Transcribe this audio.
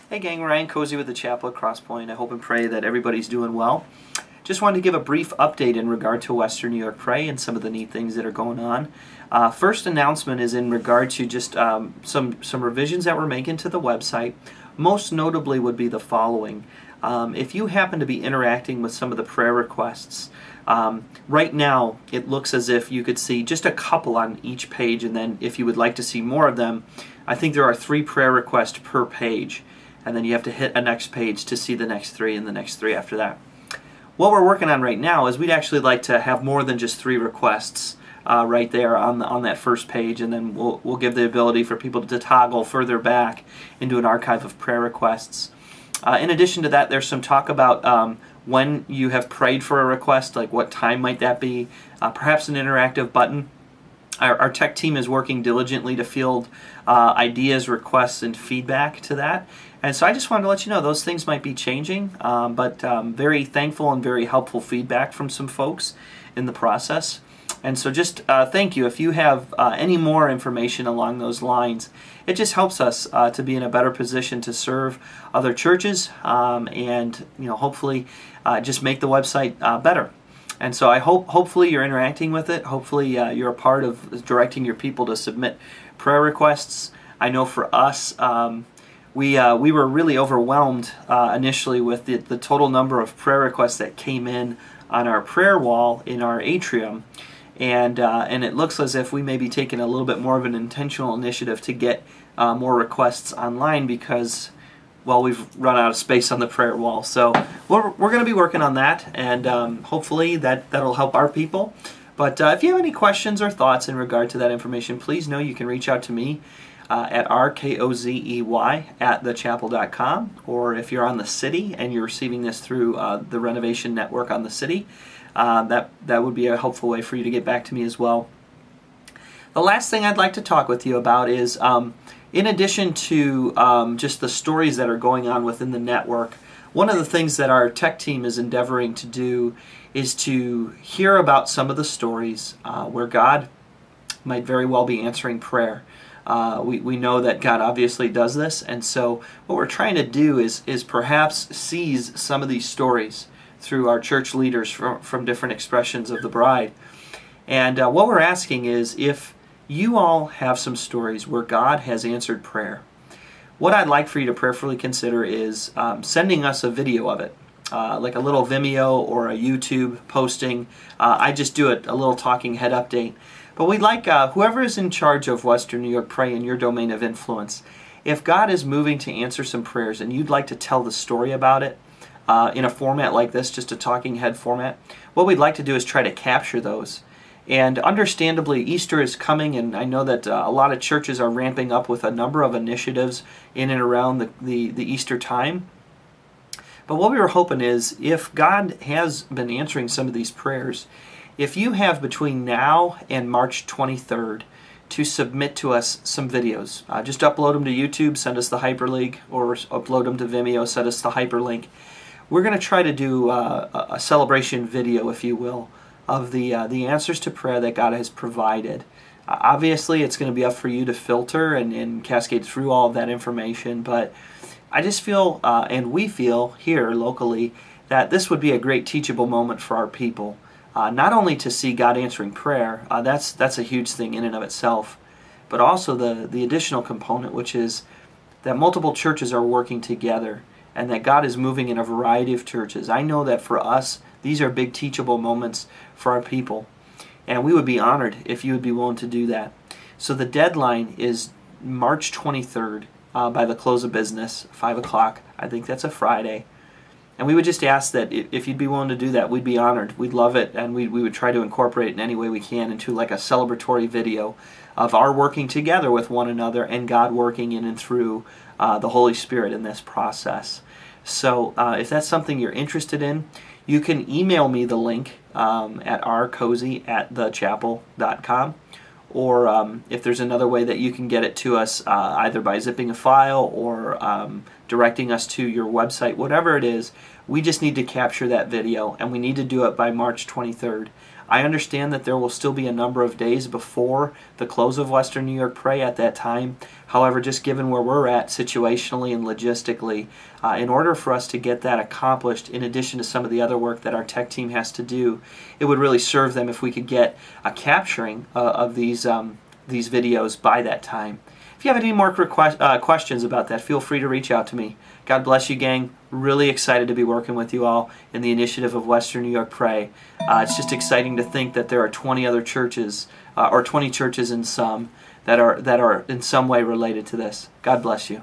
Hey gang, Ryan Cozy with the Chapel at Crosspoint. I hope and pray that everybody's doing well. Just wanted to give a brief update in regard to WNY Pray and some of the neat things that are going on. First announcement is in regard to just some revisions that we're making to the website. Most notably would be the following. If you happen to be interacting with some of the prayer requests, right now it looks as if you could see just a couple on each page, and then if you would like to see more of them, I think there are 3 prayer requests per page. And then you have to hit a next page to see the next 3 and the next 3 after that. What we're working on right now is we'd actually like to have more than just 3 requests right there on that first page, and then we'll give the ability for people to toggle further back into an archive of prayer requests. In addition to that, there's some talk about when you have prayed for a request, like what time might that be, perhaps an interactive button. Our tech team is working diligently to field ideas, requests, and feedback to that. And so I just wanted to let you know those things might be changing, but very thankful and very helpful feedback from some folks in the process. And so just thank you. If you have any more information along those lines, it just helps us to be in a better position to serve other churches and hopefully just make the website better. And so I hopefully you're interacting with it. Hopefully you're a part of directing your people to submit prayer requests. I know for us, we were really overwhelmed initially with the total number of prayer requests that came in on our prayer wall in our atrium. And it looks as if we may be taking a little bit more of an intentional initiative to get more requests online because, well, we've run out of space on the prayer wall. So we're going to be working on that, and hopefully that'll help our people. But if you have any questions or thoughts in regard to that information, please know you can reach out to me at rkozey@thechapel.com, or if you're on the city and you're receiving this through the renovation network on the city, that would be a helpful way for you to get back to me as well. The last thing I'd like to talk with you about is in addition to just the stories that are going on within the network, one of the things that our tech team is endeavoring to do is to hear about some of the stories where God might very well be answering prayer. We know that God obviously does this, and so what we're trying to do is perhaps seize some of these stories through our church leaders from different expressions of the bride. And what we're asking is, if you all have some stories where God has answered prayer, what I'd like for you to prayerfully consider is sending us a video of it, like a little Vimeo or a YouTube posting. I just do a little talking head update. But we'd like whoever is in charge of WNY Pray in your domain of influence, if God is moving to answer some prayers and you'd like to tell the story about it in a format like this, just a talking head format, what we'd like to do is try to capture those. And understandably, Easter is coming, and I know that a lot of churches are ramping up with a number of initiatives in and around the Easter time. But what we were hoping is, if God has been answering some of these prayers, if you have between now and March 23rd to submit to us some videos, just upload them to YouTube, send us the hyperlink, or upload them to Vimeo, send us the hyperlink. We're going to try to do a celebration video, if you will, of the answers to prayer that God has provided. Obviously, it's going to be up for you to filter and cascade through all of that information, but I just feel, and we feel here locally, that this would be a great teachable moment for our people. Not only to see God answering prayer, that's a huge thing in and of itself, but also the additional component, which is that multiple churches are working together and that God is moving in a variety of churches. I know that for us, these are big teachable moments for our people, and we would be honored if you would be willing to do that. So the deadline is March 23rd by the close of business, 5 o'clock. I think that's a Friday. And we would just ask that if you'd be willing to do that, we'd be honored. We'd love it, and we would try to incorporate it in any way we can into like a celebratory video of our working together with one another and God working in and through the Holy Spirit in this process. So if that's something you're interested in, you can email me the link at rcozy@thechapel.com, or if there's another way that you can get it to us, either by zipping a file or directing us to your website, whatever it is, we just need to capture that video, and we need to do it by March 23rd. I understand that there will still be a number of days before the close of Western New York Pray at that time. However, just given where we're at situationally and logistically, in order for us to get that accomplished, in addition to some of the other work that our tech team has to do, it would really serve them if we could get a capturing of these videos by that time. If you have any more questions about that, feel free to reach out to me. God bless you, gang. Really excited to be working with you all in the initiative of Western New York Pray. It's just exciting to think that there are 20 other churches, or 20 churches in some, that are in some way related to this. God bless you.